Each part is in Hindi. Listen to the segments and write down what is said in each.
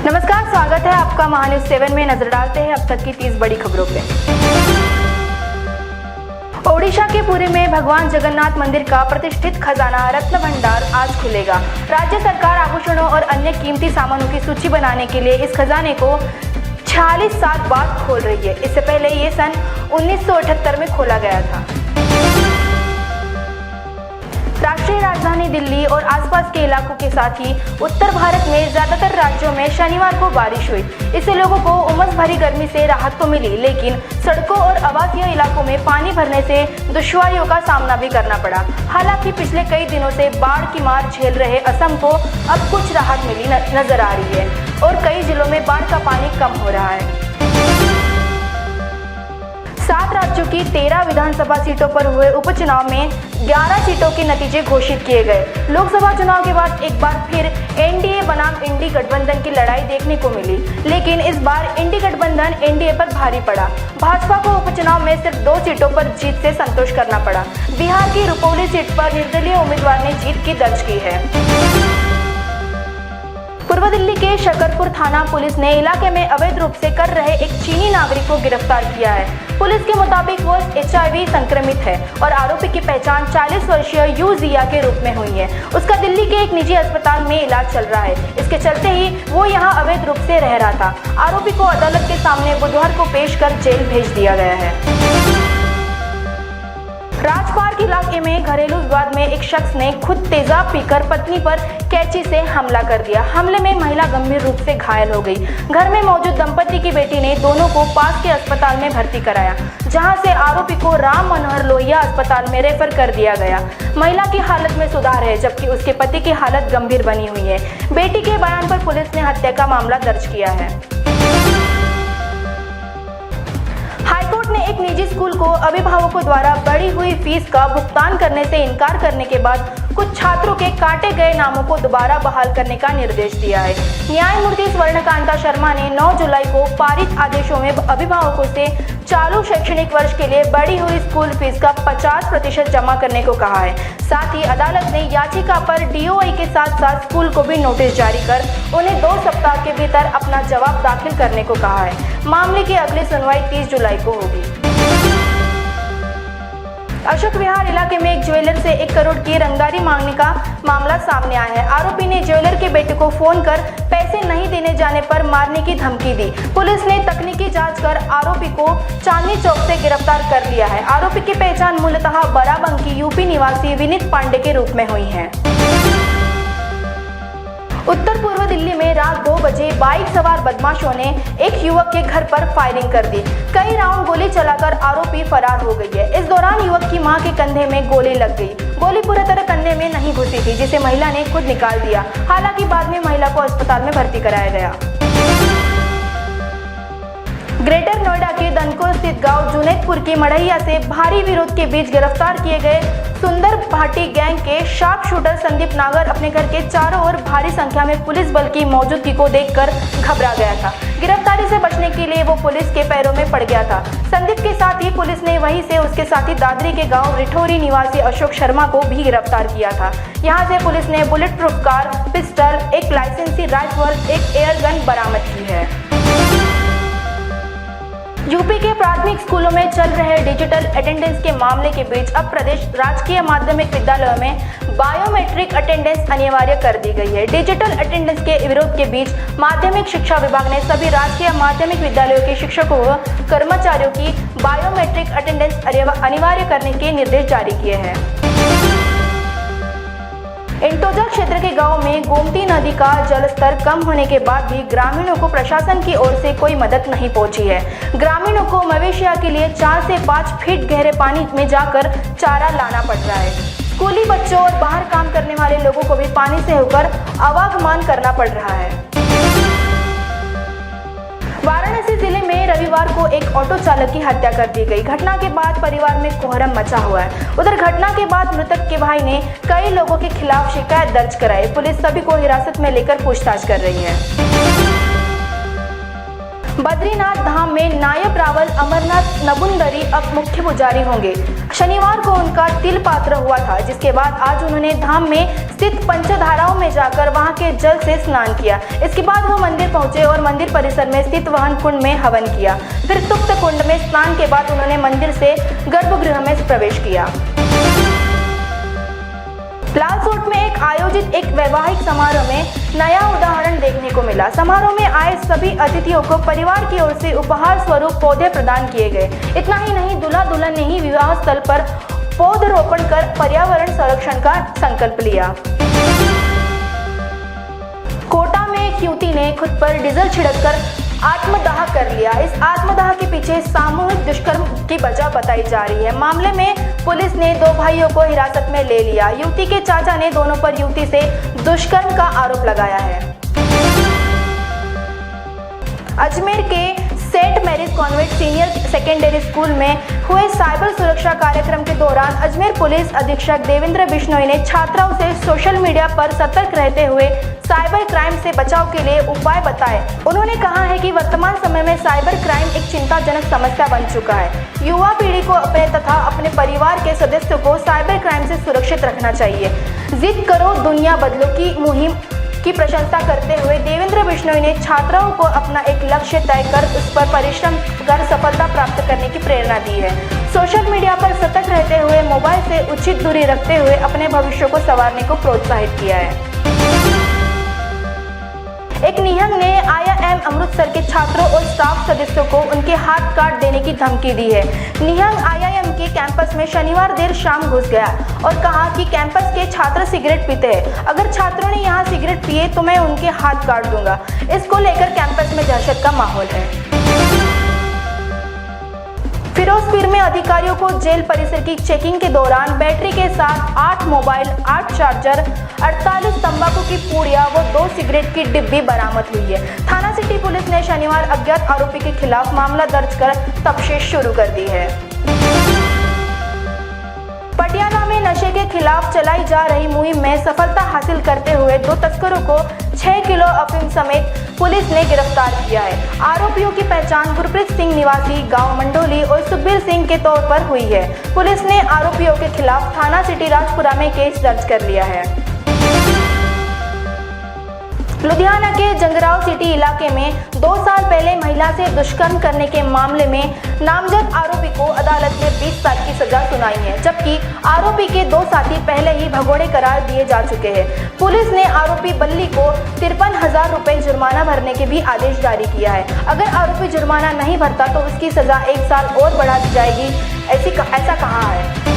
नमस्कार, स्वागत है आपका महान्यूज 7 में। नजर डालते हैं अब तक की 30 बड़ी खबरों पे। ओडिशा के पुरी में भगवान जगन्नाथ मंदिर का प्रतिष्ठित खजाना रत्न भंडार आज खुलेगा। राज्य सरकार आभूषणों और अन्य कीमती सामानों की सूची बनाने के लिए इस खजाने को 46 साल बाद खोल रही है। इससे पहले ये सन 1978 में खोला गया था। राष्ट्रीय राजधानी दिल्ली और आसपास के इलाकों के साथ ही उत्तर भारत में ज्यादातर राज्यों में शनिवार को बारिश हुई। इससे लोगों को उमस भरी गर्मी से राहत तो मिली, लेकिन सड़कों और आवासीय इलाकों में पानी भरने से दुश्वारियों का सामना भी करना पड़ा। हालांकि पिछले कई दिनों से बाढ़ की मार झेल रहे असम को अब कुछ राहत मिली नजर आ रही है और कई जिलों में बाढ़ का पानी कम हो रहा है। 7 राज्यों की 13 विधानसभा सीटों पर हुए उपचुनाव में 11 सीटों के नतीजे घोषित किए गए। लोकसभा चुनाव के बाद एक बार फिर एनडीए बनाम इंडी गठबंधन की लड़ाई देखने को मिली, लेकिन इस बार इंडी गठबंधन एनडीए पर भारी पड़ा। भाजपा को उपचुनाव में सिर्फ 2 सीटों पर जीत से संतोष करना पड़ा। बिहार की रुपौली सीट पर निर्दलीय उम्मीदवार ने जीत की दर्ज की है। पूर्व दिल्ली के शकरपुर थाना पुलिस ने इलाके में अवैध रूप से कर रहे एक चीनी नागरिक को गिरफ्तार किया है। पुलिस के मुताबिक वो HIV संक्रमित है और आरोपी की पहचान 40 वर्षीय यू जिया के रूप में हुई है। उसका दिल्ली के एक निजी अस्पताल में इलाज चल रहा है। इसके चलते ही वो यहाँ अवैध रूप से रह रहा था। आरोपी को अदालत के सामने बुधवार को पेश कर जेल भेज दिया गया है। राजपार्क इलाके में घरेलू विवाद में एक शख्स ने खुद तेजाब पीकर पत्नी पर कैंची से हमला कर दिया। हमले में महिला गंभीर रूप से घायल हो गई। घर में मौजूद दंपति की बेटी ने दोनों को पास के अस्पताल में भर्ती कराया, जहां से आरोपी को राम मनोहर लोहिया अस्पताल में रेफर कर दिया गया। महिला की हालत में सुधार है, जबकि उसके पति की हालत गंभीर बनी हुई है। बेटी के बयान पर पुलिस ने हत्या का मामला दर्ज किया है। हाईकोर्ट ने एक निजी स्कूल को अभिभावकों द्वारा बढ़ी हुई फीस का भुगतान करने से इनकार करने के बाद कुछ छात्रों के काटे गए नामों को दोबारा बहाल करने का निर्देश दिया है। न्यायमूर्ति स्वर्णकांता शर्मा ने 9 जुलाई को पारित आदेशों में अभिभावकों से चालू शैक्षणिक वर्ष के लिए बढ़ी हुई स्कूल फीस का 50% जमा करने को कहा है। साथ ही अदालत ने याचिका पर DOI के साथ साथ स्कूल को भी नोटिस जारी कर उन्हें 2 सप्ताह के भीतर अपना जवाब दाखिल करने को कहा है। मामले की अगली सुनवाई 30 जुलाई को होगी। अशोक विहार इलाके में एक ज्वेलर से 1 करोड़ की रंगदारी मांगने का मामला सामने आया है। आरोपी ने ज्वेलर के बेटे को फोन कर पैसे नहीं देने जाने पर मारने की धमकी दी। पुलिस ने तकनीकी जांच कर आरोपी को चांदनी चौक से गिरफ्तार कर लिया है। आरोपी की पहचान मूलतः बाराबंकी यूपी निवासी विनीत पांडे के रूप में हुई है। उत्तर पूर्व दिल्ली में रात 2 बजे बाइक सवार बदमाशों ने एक युवक के घर पर फायरिंग कर दी। कई राउंड गोली चलाकर आरोपी फरार हो गई है। इस दौरान युवक की मां के कंधे में गोली लग गई। गोली पूरी तरह कंधे में नहीं घुसी थी, जिसे महिला ने खुद निकाल दिया। हालांकि बाद में महिला को अस्पताल में भर्ती कराया गया। ग्रेटर नोएडा के दनकोर स्थित गांव जुनेदपुर की मढ़ैया से भारी विरोध के बीच गिरफ्तार किए गए सुंदर भाटी गैंग के शार्प शूटर संदीप नागर अपने घर के चारों ओर भारी संख्या में पुलिस बल की मौजूदगी को देखकर घबरा गया था। गिरफ्तारी से बचने के लिए वो पुलिस के पैरों में पड़ गया था। संदीप के साथ ही पुलिस ने वहीं से उसके साथी दादरी के गांव रिठौरी निवासी अशोक शर्मा को भी गिरफ्तार किया था। यहां से पुलिस ने बुलेट प्रूफ कार, पिस्टल, एक लाइसेंसी राइफल, एक एयर गन बरामद की है। यूपी के प्राथमिक स्कूलों में चल रहे डिजिटल अटेंडेंस के मामले के बीच अब प्रदेश राजकीय माध्यमिक विद्यालयों में बायोमेट्रिक अटेंडेंस अनिवार्य कर दी गई है। डिजिटल अटेंडेंस के विरोध के बीच माध्यमिक शिक्षा विभाग ने सभी राजकीय माध्यमिक विद्यालयों के शिक्षकों व कर्मचारियों की बायोमेट्रिक अटेंडेंस अनिवार्य करने के निर्देश जारी किए हैं। इंटोजा क्षेत्र के गांव में गोमती नदी का जलस्तर कम होने के बाद भी ग्रामीणों को प्रशासन की ओर से कोई मदद नहीं पहुंची है। ग्रामीणों को मवेशिया के लिए 4 से 5 फीट गहरे पानी में जाकर चारा लाना पड़ रहा है। स्कूली बच्चों और बाहर काम करने वाले लोगों को भी पानी से होकर आवागमन करना पड़ रहा है। वाराणसी जिले में रविवार को एक ऑटो चालक की हत्या कर दी गई। घटना के बाद परिवार में कोहराम मचा हुआ है। उधर घटना के बाद मृतक के भाई ने कई लोगों के खिलाफ शिकायत दर्ज कराई। पुलिस सभी को हिरासत में लेकर पूछताछ कर रही है। बद्रीनाथ धाम में नायब रावल अमरनाथ नबुंदरी अब मुख्य पुजारी होंगे। शनिवार को उनका तिल पात्र हुआ था, जिसके बाद आज उन्होंने धाम में स्थित पंचधाराओं में जाकर वहां के जल से स्नान किया। इसके बाद वो मंदिर पहुंचे और मंदिर परिसर में स्थित वहन कुंड में हवन किया। फिर तुक्त कुंड में स्नान के बाद उन्होंने मंदिर से गर्भगृह में प्रवेश किया। लालसोट में आयोजित एक वैवाहिक समारोह में नया उदाहरण देखने को मिला। समारोह में आए सभी अतिथियों को परिवार की ओर से उपहार स्वरूप पौधे प्रदान किए गए। इतना ही नहीं, दूल्हा दुल्हन ने ही विवाह स्थल पर पौधरोपण कर पर्यावरण संरक्षण का संकल्प लिया। कोटा में एक युवती ने खुद पर डीजल छिड़ककर आत्मदाह कर लिया। इस आत्मदाह के पीछे सामूहिक दुष्कर्म की वजह बताई जा रही है। मामले में पुलिस ने 2 भाइयों को हिरासत में ले लिया। युवती के चाचा ने दोनों पर युवती से दुष्कर्म का आरोप लगाया है। अजमेर के saint Mary's convent senior secondary school में हुए साइबर सुरक्षा कार्यक्रम के दौरान अजमेर पुलिस अधीक्षक देवेंद्र बिश्नोई ने छात्राओं से सोशल मीडिया पर सतर्क रहते हुए साइबर क्राइम से बचाव के लिए उपाय बताए। उन्होंने कहा है कि वर्तमान समय में साइबर क्राइम एक चिंताजनक समस्या बन चुका है। युवा पीढ़ी को अपने तथा अपने परिवार के सदस्यों को साइबर क्राइम से सुरक्षित रखना चाहिए। जिद करो दुनिया बदलो की मुहिम की प्रशंसा करते हुए देवेंद्र बिश्नोई ने छात्राओं को अपना एक लक्ष्य तय कर उस पर परिश्रम कर सफलता प्राप्त करने की प्रेरणा दी है। सोशल मीडिया पर सतर्क रहते हुए मोबाइल से उचित दूरी रखते हुए अपने भविष्य को संवारने को प्रोत्साहित किया है। एक निहंग ने IIM अमृतसर के छात्रों और स्टाफ सदस्यों को उनके हाथ काट देने की धमकी दी है। निहंग IIM के कैंपस में शनिवार देर शाम घुस गया और कहा कि कैंपस के छात्र सिगरेट पीते हैं। अगर छात्रों ने यहां सिगरेट पिए तो मैं उनके हाथ काट दूंगा। इसको लेकर कैंपस में दहशत का माहौल है। फिरोजपुर में अधिकारियों को जेल परिसर की चेकिंग के दौरान बैटरी के साथ 8 मोबाइल, 8 चार्जर, 48 तंबाकू की पुड़िया व 2 सिगरेट की डिब्बी बरामद हुई है। थाना सिटी पुलिस ने शनिवार अज्ञात आरोपी के खिलाफ मामला दर्ज कर तफ्तीश शुरू कर दी है। पटियाला में नशे के खिलाफ चलाई जा रही मुहिम में सफलता हासिल करते हुए 2 तस्करों को 6 किलो अफीम समेत पुलिस ने गिरफ्तार किया है। आरोपियों की पहचान गुरप्रीत सिंह निवासी गांव मंडोली और सुखबीर सिंह के तौर पर हुई है। पुलिस ने आरोपियों के खिलाफ थाना सिटी राजपुरा में केस दर्ज कर लिया है। लुधियाना के जंगराव सिटी इलाके में 2 साल पहले महिला से दुष्कर्म करने के मामले में नामजद आरोपी को अदालत ने 20 साल की सजा सुनाई है, जबकि आरोपी के 2 साथी पहले ही भगोड़े करार दिए जा चुके हैं। पुलिस ने आरोपी बल्ली को 53,000 रुपए जुर्माना भरने के भी आदेश जारी किया है। अगर आरोपी जुर्माना नहीं भरता तो उसकी सजा 1 साल और बढ़ा दी जाएगी, ऐसा कहा है।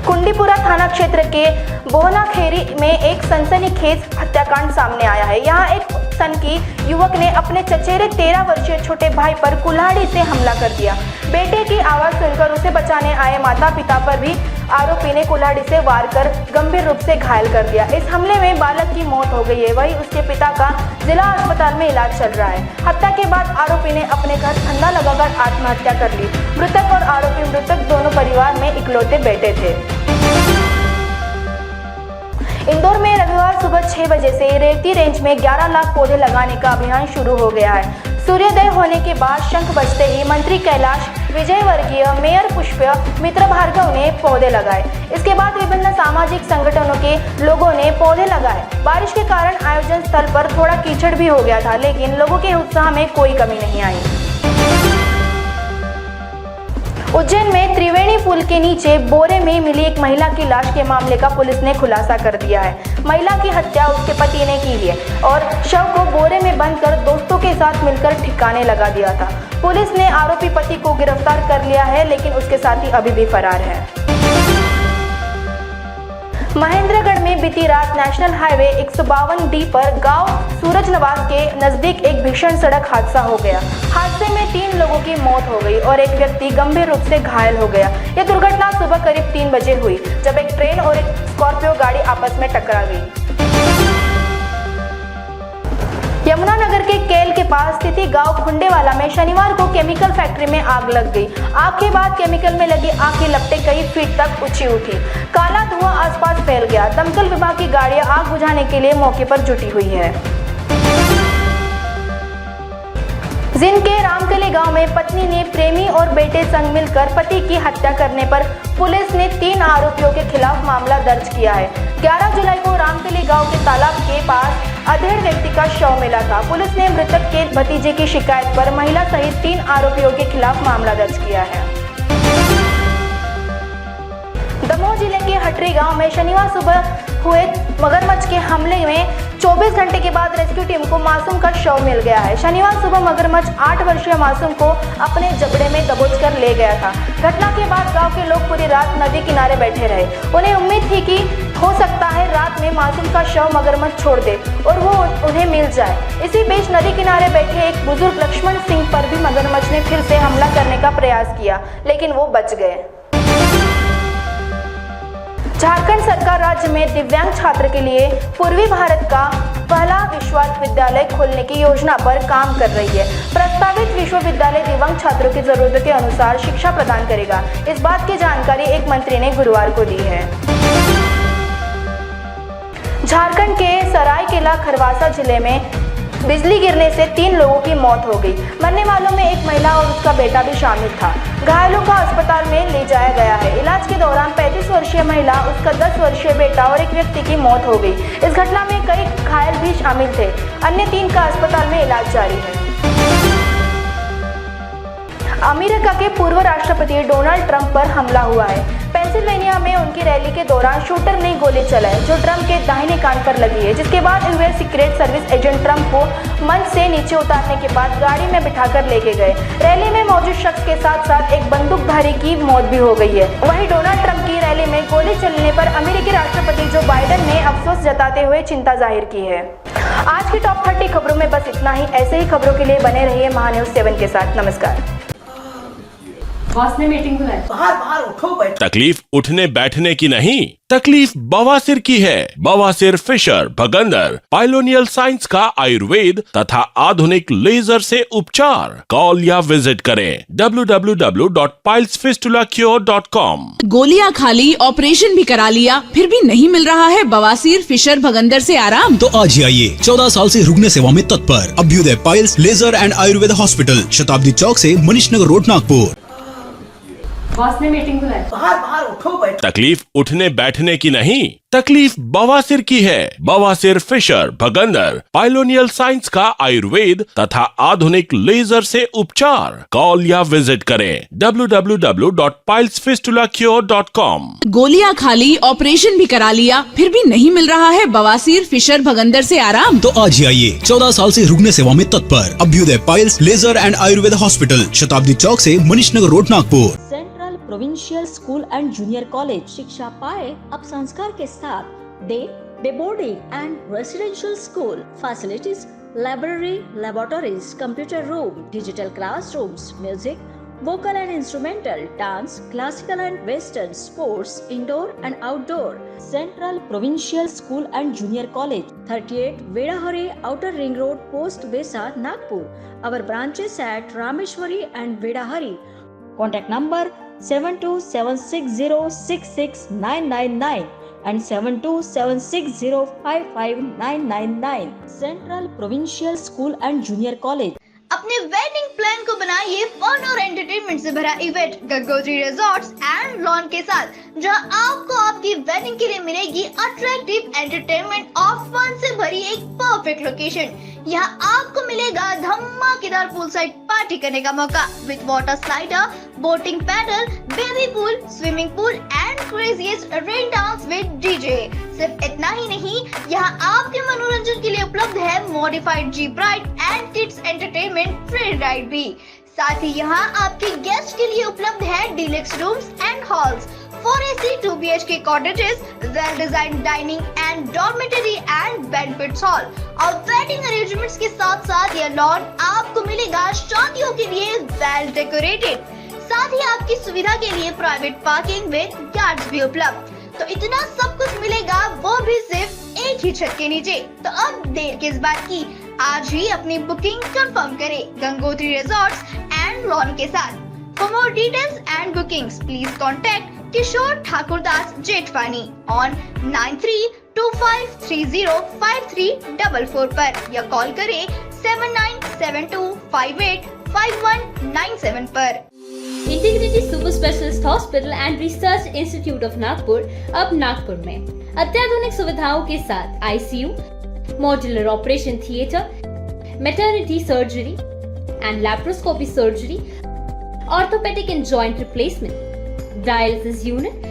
कुंडीपुरा थाना क्षेत्र के बोहनाखेरी में एक सनसनीखेज हत्याकांड सामने आया है। यहाँ एक सनकी युवक ने अपने चचेरे 13 वर्षीय छोटे भाई पर कुल्हाड़ी से हमला कर दिया। बेटे की आवाज सुनकर उसे बचाने आए माता पिता पर भी आरोपी ने कुल्हाड़ी से वार कर गंभीर रूप से घायल कर दिया। इस हमले में बालक की मौत हो गई है, वहीं उसके पिता का जिला अस्पताल में इलाज चल रहा है। हत्या के बाद आरोपी ने अपने घर फंदा लगाकर आत्महत्या कर ली। मृतक और आरोपी मृतक दोनों परिवार में इकलौते बेटे थे। इंदौर में रविवार सुबह 6 बजे से रेवती रेंज में 11 लाख पौधे लगाने का अभियान शुरू हो गया है। सूर्योदय होने के बाद शंख बजते ही मंत्री कैलाश विजयवर्गीय, मेयर पुष्प मित्र भार्गव ने पौधे लगाए। इसके बाद विभिन्न सामाजिक संगठनों के लोगों ने पौधे लगाए। बारिश के कारण आयोजन स्थल पर थोड़ा कीचड़ भी हो गया था, लेकिन लोगों के उत्साह में कोई कमी नहीं आई। उज्जैन में त्रिवेणी पुल के नीचे बोरे में मिली एक महिला की लाश के मामले का पुलिस ने खुलासा कर दिया है। महिला की हत्या उसके पति ने की है और शव को बोरे में बंदकर दोस्तों के साथ मिलकर ठिकाने लगा दिया था। पुलिस ने आरोपी पति को गिरफ्तार कर लिया है, लेकिन उसके साथी अभी भी फरार है। महेंद्रगढ़ में बीती रात नेशनल हाईवे 152D पर गांव सूरज नवाज के नजदीक एक भीषण सड़क हादसा हो गया। हादसे में 3 लोगों की मौत हो गई और एक व्यक्ति गंभीर रूप से घायल हो गया। यह दुर्घटना सुबह करीब 3 बजे हुई, जब एक ट्रेन और एक स्कॉर्पियो गाड़ी आपस में टकरा गई। यमुनानगर के केल के पास स्थित गांव खुंडेवाला में शनिवार को केमिकल फैक्ट्री में आग लग गई। आग के बाद केमिकल में लगी आग की लपटें कई फीट तक ऊंची उठी। काला धुआं आसपास फैल गया। दमकल विभाग की गाड़ियां आग बुझाने के लिए मौके पर जुटी हुई है। जिनके रामकली गांव में पत्नी ने प्रेमी और बेटे संग मिलकर पति की हत्या करने पर पुलिस ने 3 आरोपियों के खिलाफ मामला दर्ज किया है। 11 जुलाई को रामकली गांव के तालाब के पास अधेड़ व्यक्ति का शव मिला था। पुलिस ने मृतक के भतीजे की शिकायत पर महिला सहित 3 आरोपियों के खिलाफ मामला दर्ज किया है। दमोह जिले के हटरी गांव में शनिवार सुबह हुए मगरमच्छ के हमले में 24 घंटे के बाद रेस्क्यू टीम को मासूम का शव मिल गया है। शनिवार सुबह मगरमच्छ 8 वर्षीय मासूम को अपने जबड़े में दबोच कर ले गया था। घटना के बाद गांव के लोग पूरी रात नदी किनारे बैठे रहे। उन्हें उम्मीद थी कि हो सकता है रात में मासूम का शव मगरमच्छ छोड़ दे और वो उन्हें मिल जाए। इसी बीच नदी किनारे बैठे एक बुजुर्ग लक्ष्मण सिंह पर भी मगरमच्छ ने फिर से हमला करने का प्रयास किया, लेकिन वो बच गए। झारखंड सरकार राज्य में दिव्यांग छात्र के लिए पूर्वी भारत का पहला विश्वविद्यालय खोलने की योजना पर काम कर रही है। प्रस्तावित विश्वविद्यालय दिव्यांग छात्रों की जरूरतों के अनुसार शिक्षा प्रदान करेगा। इस बात की जानकारी एक मंत्री ने गुरुवार को दी है। झारखंड के सरायकेला खरवासा जिले में बिजली गिरने से 3 लोगों की मौत हो गई। मरने वालों में एक महिला और उसका बेटा भी शामिल था। घायलों को अस्पताल में ले जाया गया है। इलाज के दौरान 35 वर्षीय महिला, उसका 10 वर्षीय बेटा और एक व्यक्ति की मौत हो गई। इस घटना में कई घायल भी शामिल थे। अन्य 3 का अस्पताल में इलाज जारी है। अमेरिका के पूर्व राष्ट्रपति डोनाल्ड ट्रंप पर हमला हुआ है। पेंसिल्वेनिया में उनकी रैली के दौरान शूटर ने गोली चलाई जो ट्रंप के दाहिने कान पर लगी है, जिसके बाद US secret service agent Trump को मंच से नीचे उतारने के बाद गाड़ी में बिठाकर लेके गए। रैली में मौजूद शख्स के साथ साथ एक बंदूकधारी की मौत भी हो गई है। वहीं डोनाल्ड ट्रंप की रैली में गोली चलने पर अमेरिकी राष्ट्रपति जो बाइडेन ने अफसोस जताते हुए चिंता जाहिर की है। आज की टॉप 30 खबरों में बस इतना ही। ऐसे ही खबरों के लिए बने रहिए महान्यूज 7 के साथ। नमस्कार। बॉस ने मीटिंग बुलाई। बाहर उठो बैठो। तकलीफ उठने बैठने की नहीं, तकलीफ बवासीर की है। बवासीर, फिशर, भगंदर, पाइलोनियल साइंस का आयुर्वेद तथा आधुनिक लेजर से उपचार। कॉल या विजिट करें www.pilesfistulacure.com। गोलियां खा ली, ऑपरेशन भी करा लिया, फिर भी नहीं मिल रहा है बवासीर, फिशर, भगंदर से आराम? तो आज ही आइए 14 साल से रुकने सेवा में तत्पर Abhyuday piles laser and Ayurveda hospital, Shatabdi Chowk से मनीष नगर रोड, नागपुर। बॉस ने मीटिंग बुलाई। बाहर उठो बैठो। तकलीफ उठने बैठने की नहीं, तकलीफ बवासीर की है। बवासीर, फिशर, भगंदर, पाइलोनियल साइंस का आयुर्वेद तथा आधुनिक लेजर से उपचार। कॉल या विजिट करें www.pilesfistulacure.com। गोलियां खा ली, ऑपरेशन भी करा लिया, फिर भी नहीं मिल रहा है बवासीर, फिशर, भगंदर से आराम? तो आज ही आइए 14 साल से रुकने सेवा में तत्पर Abhyuday piles laser and Ayurveda hospital, Shatabdi Chowk से Manish Nagar road, Nagpur. Provincial school and junior college शिक्षा पाए अब संस्कार के साथ day boarding and residential school facilities, library, laboratories, computer room, digital classrooms, music, vocal and instrumental, dance, classical and western, sports, indoor and outdoor. Central Provincial School and Junior College, 38 Vedahari, Outer Ring Road, Post Besa, Nagpur. Our branches at Rameshwari and Vedahari. Contact number 7276066999 and 7276055999. Central Provincial School and Junior College. अपने वेडिंग प्लान को बनाइए फन और एंटरटेनमेंट से भरा event Gangotri resorts and lawn के साथ, जहां आपको आपकी वेडिंग के लिए मिलेगी अट्रैक्टिव एंटरटेनमेंट और फन से भरी एक परफेक्ट लोकेशन। यहाँ आपको मिलेगा धमाकेदार पूल साइड पार्टी करने का मौका with water slider, boating pedal, baby pool, swimming pool and craziest rain dance with DJ. सिर्फ इतना ही नहीं, यहाँ आपके मनोरंजन के लिए उपलब्ध है modified jeep ride and kids entertainment free ride भी। साथ ही यहाँ आपके गेस्ट के लिए उपलब्ध है deluxe rooms and halls, 4AC 2BHK cottages, well designed dining and dormitory and banquet hall और वेडिंग अरेंजमेंट्स के साथ साथ यह लॉन आपको मिलेगा शादियों के लिए वेल डेकोरेटेड। साथ ही आपकी सुविधा के लिए प्राइवेट पार्किंग विद गार्ड्स भी उपलब्ध। तो इतना सब कुछ मिलेगा, वो भी सिर्फ एक ही छत के नीचे। तो अब देर किस बात की, आज ही अपनी बुकिंग कंफर्म करें गंगोत्री रिजॉर्ट्स एंड लॉन के साथ। For more details and bookings, please contact Kishore Thakurdas Jetwani on 25305344 पर या कॉल करें 7972585197 पर। Integrated super specialist hospital and research institute of Nagpur अब नागपुर में अत्याधुनिक सुविधाओं के साथ ICU, modular operation theatre, maternity surgery and laparoscopy surgery, orthopaedic and joint replacement, dialysis unit,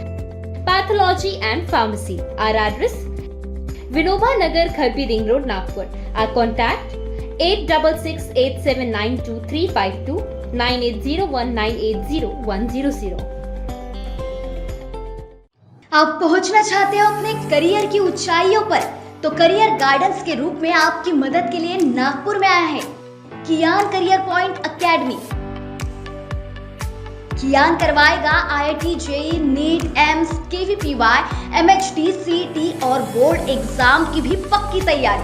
pathology and pharmacy. Our address Vinoba Nagar, Kharbi ring road, Nagpur. Our contact 8668792352 9801980100। आप पहुंचना चाहते हो अपने करियर की ऊंचाइयों पर, तो करियर गाइडेंस के रूप में आपकी मदद के लिए नागपुर में आया है Kiyan career point academy. Kiyan करवाएगा IIT, JEE, NEET, AIIMS, KVPY, MHT, CET और बोर्ड एग्जाम की भी पक्की तैयारी।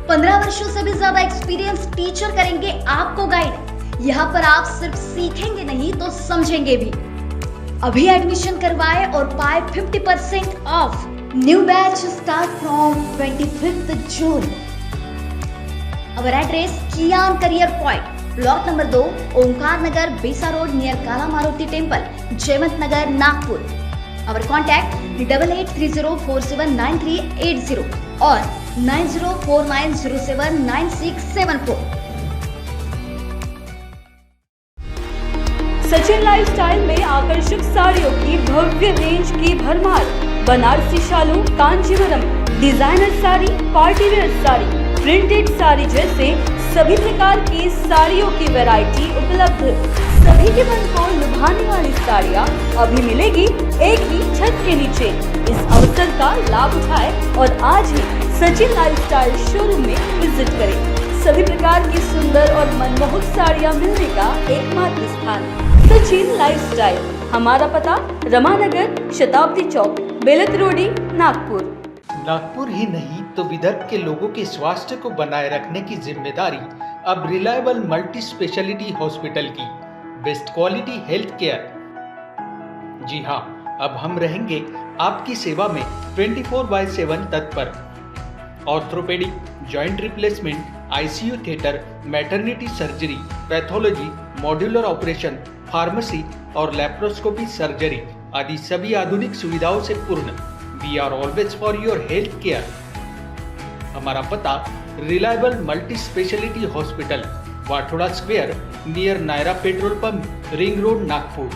15 वर्षों से भी ज्यादा एक्सपीरियंस टीचर करेंगे आपको गाइड। यहाँ पर आप सिर्फ सीखेंगे नहीं तो समझेंगे भी। अभी एडमिशन करवाए और पाए 50% off. New batch start from 25th June। Our address Kiyan career point, block number 2, Omkar Nagar, Besa road, near Kala Maruti temple, Jaywant Nagar, Nagpur. Our contact 8830479380 और 9049079674। सचिन लाइफस्टाइल में आकर्षक साड़ियों की भव्य रेंज की भरमार। Banarasi shalu, Kanjivaram, designer sari, party wear sari, printed sari जैसे सभी प्रकार की साड़ियों की वैरायटी उपलब्ध। सभी के मन को लुभाने वाली साड़ियाँ अभी मिलेगी एक ही छत के नीचे। इस अवसर का लाभ उठाएं और आज ही सचिन लाइफस्टाइल शोरूम में विजिट करें। सभी प्रकार की सुंदर और मनमोहक साड़ियाँ मिलने का एकमात्र स्थान सचिन लाइफस्टाइल। हमारा पता रमानगर, शताब्दी चौक, बेलत रोडी, नागपुर। नागपुर ही नहीं तो विदर्भ के लोगों के स्वास्थ्य को बनाए रखने की जिम्मेदारी अब रिलायबल मल्टी स्पेशलिटी हॉस्पिटल की। Best quality health care. जी हाँ, अब हम रहेंगे आपकी सेवा में 24/7 तत्पर। Orthopaedic, joint replacement, ICU theatre, maternity surgery, pathology, modular operation, pharmacy और लैप्रोस्कोपी सर्जरी आदि सभी आधुनिक सुविधाओं से पूर्ण। We are always for your health care. हमारा पता reliable multi speciality hospital, Wathoda square, near Nayara petrol pump, ring road, Nagpur.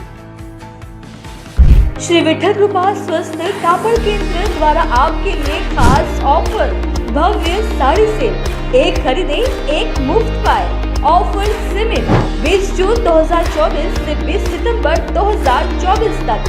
Shri Vitthal Krupa स्वस्थ कापड़ केंद्र द्वारा आपके लिए खास ऑफर। भव्य साड़ी सेल, एक खरीदे एक मुफ्त पाए। ऑफर सीमित 20 जून 2024 से 20 सितंबर 2024 तक।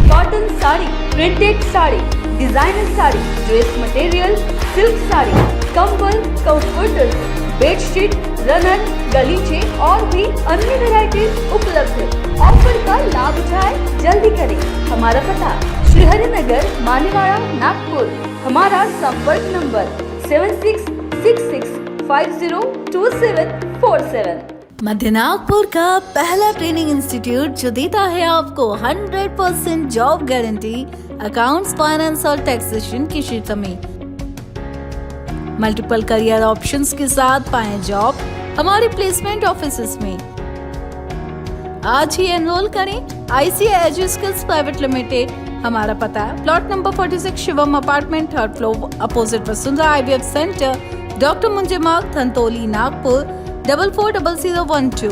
Cotton sari, printed sari, designer sari, dress material, silk sari, कंबल, कंफर्टर्स, बेडशीट, रनर, गलीचे और भी अन्य वैरायटीज उपलब्ध है। ऑफर का लाभ उठाए, जल्दी करें। हमारा पता श्रीहरि नगर, मानेवाड़ा, नागपुर। हमारा संपर्क नंबर 7666502747। मध्य नागपुर का पहला ट्रेनिंग इंस्टीट्यूट जो देता है आपको 100% जॉब गारंटी अकाउंट्स, फाइनेंस और टैक्सेशन के क्षेत्र में। मल्टीपल करियर ऑप्शंस के साथ पाएं जॉब हमारे प्लेसमेंट ऑफिसेस में। आज ही एनरोल करें ICI एजुस्किल्स प्राइवेट लिमिटेड। हमारा पता है plot number 46, Shivam apartment, 3rd floor, opposite Vasundhara IVF centre, doctor Munje Marg, Dhantoli, Nagpur 440012।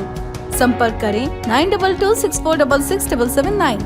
संपर्क करें 9226466779।